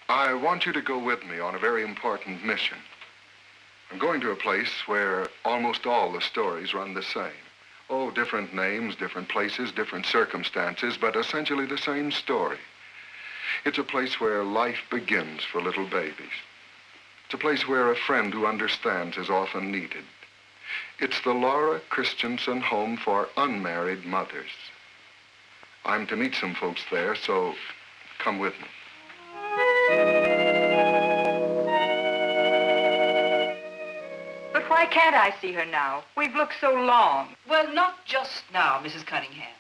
I want you to go with me on a very important mission. I'm going to a place where almost all the stories run the same. Oh, different names, different places, different circumstances, but essentially the same story. It's a place where life begins for little babies. It's a place where a friend who understands is often needed. It's the Laura Christensen Home for Unmarried Mothers. I'm to meet some folks there, so come with me. But why can't I see her now? We've looked so long. Well, not just now, Mrs. Cunningham.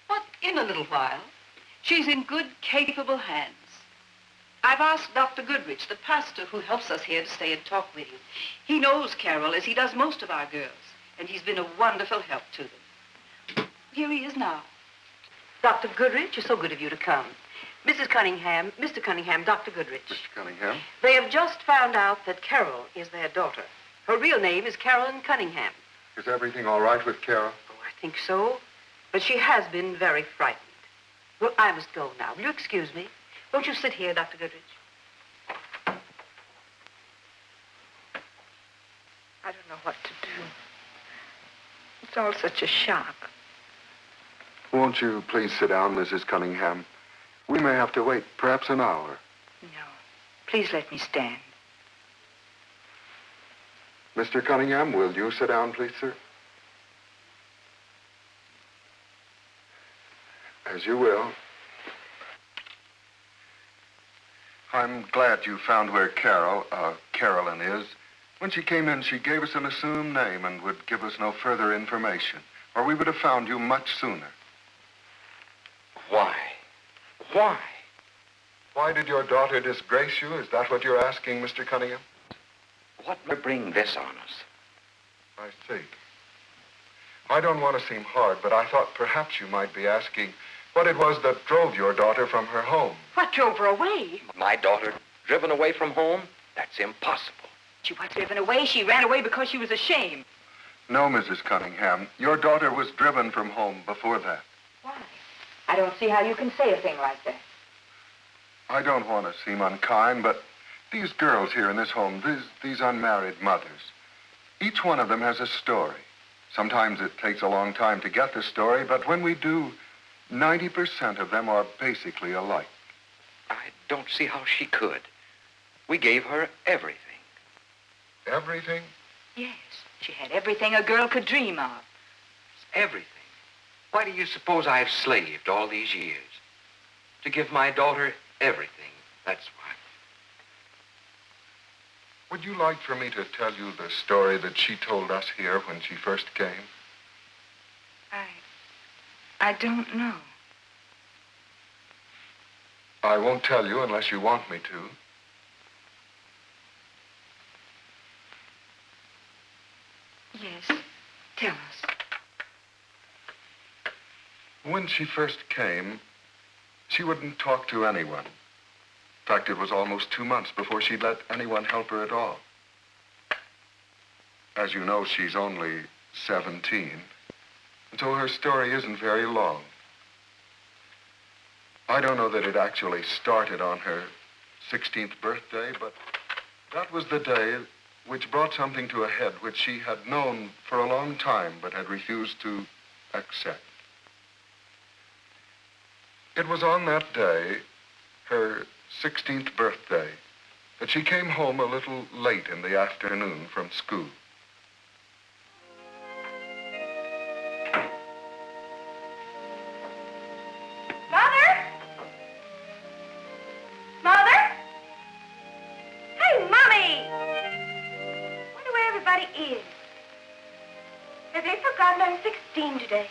But in a little while. She's in good, capable hands. I've asked Dr. Goodrich, the pastor who helps us here, to stay and talk with you. He knows Carol as he does most of our girls, and he's been a wonderful help to them. Here he is now. Dr. Goodrich, it's so good of you to come. Mrs. Cunningham, Mr. Cunningham, Dr. Goodrich. Mr. Cunningham? They have just found out that Carol is their daughter. Her real name is Carolyn Cunningham. Is everything all right with Carol? Oh, I think so. But she has been very frightened. Well, I must go now. Will you excuse me? Won't you sit here, Dr. Goodrich? I don't know what to do. It's all such a shock. Won't you please sit down, Mrs. Cunningham? We may have to wait perhaps an hour. No. Please let me stand. Mr. Cunningham, will you sit down, please, sir? As you will. I'm glad you found where Carolyn is. When she came in, she gave us an assumed name and would give us no further information, or we would have found you much sooner. Why? Why? Why did your daughter disgrace you? Is that what you're asking, Mr. Cunningham? What may bring this on us? I see. I don't want to seem hard, but I thought perhaps you might be asking what it was that drove your daughter from her home. What drove her away? My daughter driven away from home? That's impossible. She wasn't driven away. She ran away because she was ashamed. No, Mrs. Cunningham. Your daughter was driven from home before that. Why? I don't see how you can say a thing like that. I don't want to seem unkind, but these girls here in this home, these unmarried mothers, each one of them has a story. Sometimes it takes a long time to get the story, but when we do, 90% of them are basically alike. I don't see how she could. We gave her everything. Everything? Yes. She had everything a girl could dream of. Everything. Why do you suppose I've slaved all these years? To give my daughter everything. That's why. Would you like for me to tell you the story that she told us here when she first came? I don't know. I won't tell you unless you want me to. Yes, tell us. When she first came, she wouldn't talk to anyone. In fact, it was almost 2 months before she'd let anyone help her at all. As you know, she's only 17, and so her story isn't very long. I don't know that it actually started on her 16th birthday, but that was the day which brought something to a head which she had known for a long time but had refused to accept. It was on that day, her 16th birthday, that she came home a little late in the afternoon from school. Mother? Mother? Hey, Mommy! Wonder where everybody is. Have they forgotten I'm 16 today?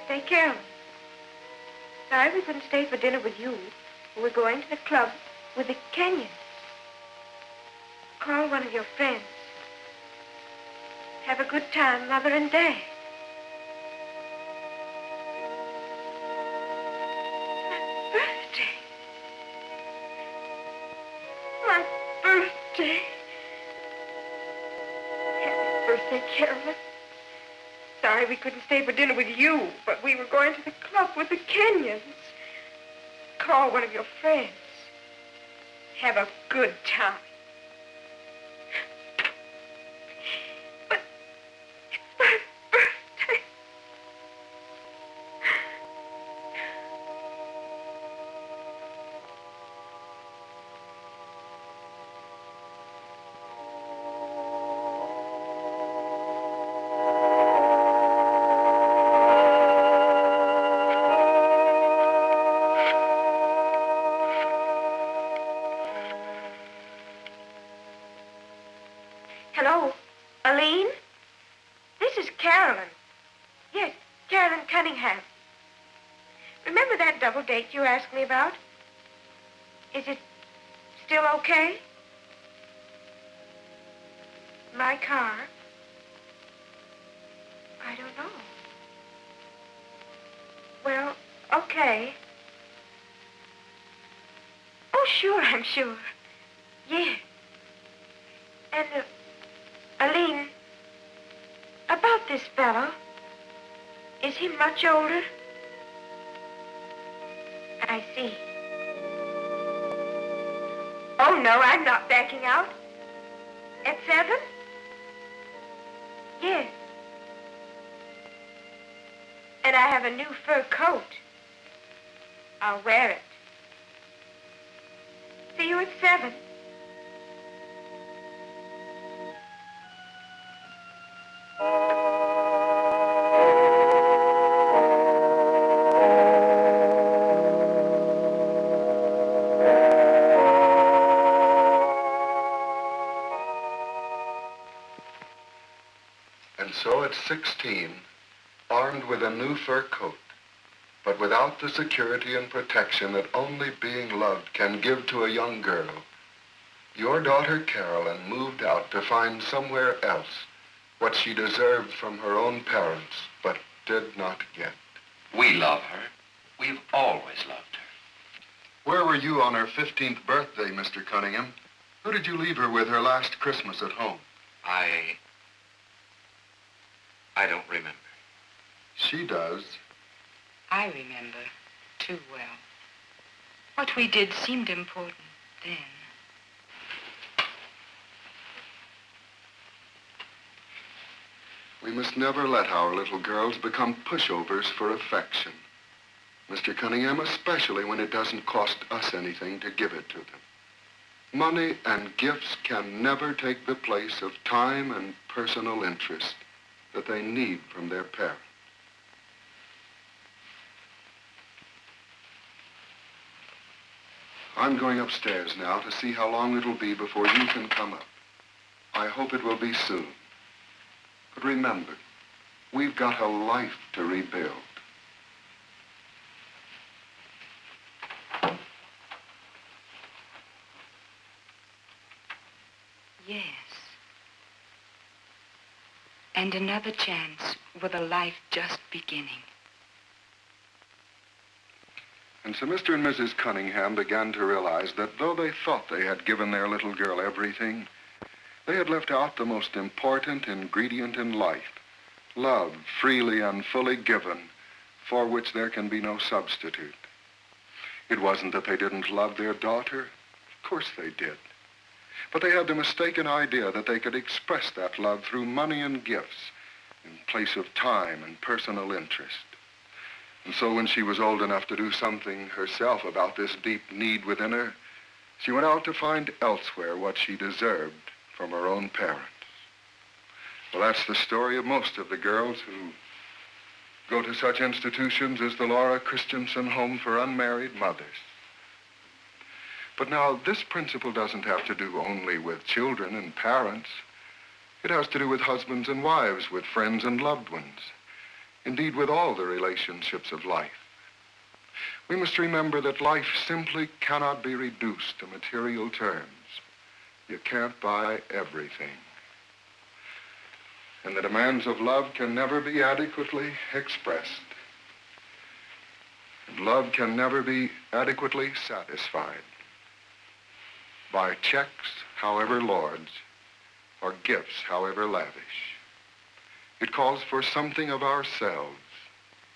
birthday, Carolyn. Sorry we couldn't stay for dinner with you. We're going to the club with the Kenyans. Call one of your friends. Have a good time, Mother and Dad. My birthday. Happy birthday, Carolyn. Sorry we couldn't stay for dinner with you, but we were going to the club with the Kenyans. Call one of your friends. Have a good time. But it's my birthday. Hello, Aline? This is Carolyn. Yes, Carolyn Cunningham. Remember that double date you asked me about? Is it still okay? My car? I don't know. Well, okay. Oh, sure, I'm sure. Yeah. And, Aline, about this fellow, is he much older? I see. Oh, no, I'm not backing out. At 7? Yes. And I have a new fur coat. I'll wear it. See you at 7. And so at 16, armed with a new fur coat, but without the security and protection that only being loved can give to a young girl, your daughter Carolyn moved out to find somewhere else what she deserved from her own parents, but did not get. We love her. We've always loved her. Where were you on her 15th birthday, Mr. Cunningham? Who did you leave her with her last Christmas at home? I don't remember. She does. I remember too well. What we did seemed important then. We must never let our little girls become pushovers for affection. Mr. Cunningham, especially when it doesn't cost us anything to give it to them. Money and gifts can never take the place of time and personal interest that they need from their parents. I'm going upstairs now to see how long it'll be before you can come up. I hope it will be soon. But remember, we've got a life to rebuild. Yes. And another chance with a life just beginning. And so Mr. and Mrs. Cunningham began to realize that though they thought they had given their little girl everything, they had left out the most important ingredient in life, love freely and fully given, for which there can be no substitute. It wasn't that they didn't love their daughter. Of course they did. But they had the mistaken idea that they could express that love through money and gifts in place of time and personal interest. And so when she was old enough to do something herself about this deep need within her, she went out to find elsewhere what she deserved from her own parents. Well, that's the story of most of the girls who go to such institutions as the Laura Christensen Home for Unmarried Mothers. But now, this principle doesn't have to do only with children and parents. It has to do with husbands and wives, with friends and loved ones. Indeed, with all the relationships of life. We must remember that life simply cannot be reduced to material terms. You can't buy everything. And the demands of love can never be adequately expressed. And love can never be adequately satisfied by checks, however large, or gifts, however lavish. It calls for something of ourselves.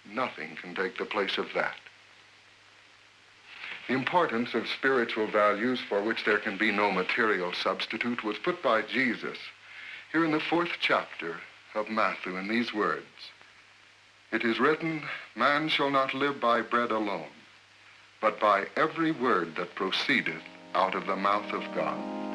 Nothing can take the place of that. The importance of spiritual values for which there can be no material substitute was put by Jesus here in the 4th chapter of Matthew in these words. It is written, man shall not live by bread alone, but by every word that proceedeth out of the mouth of God.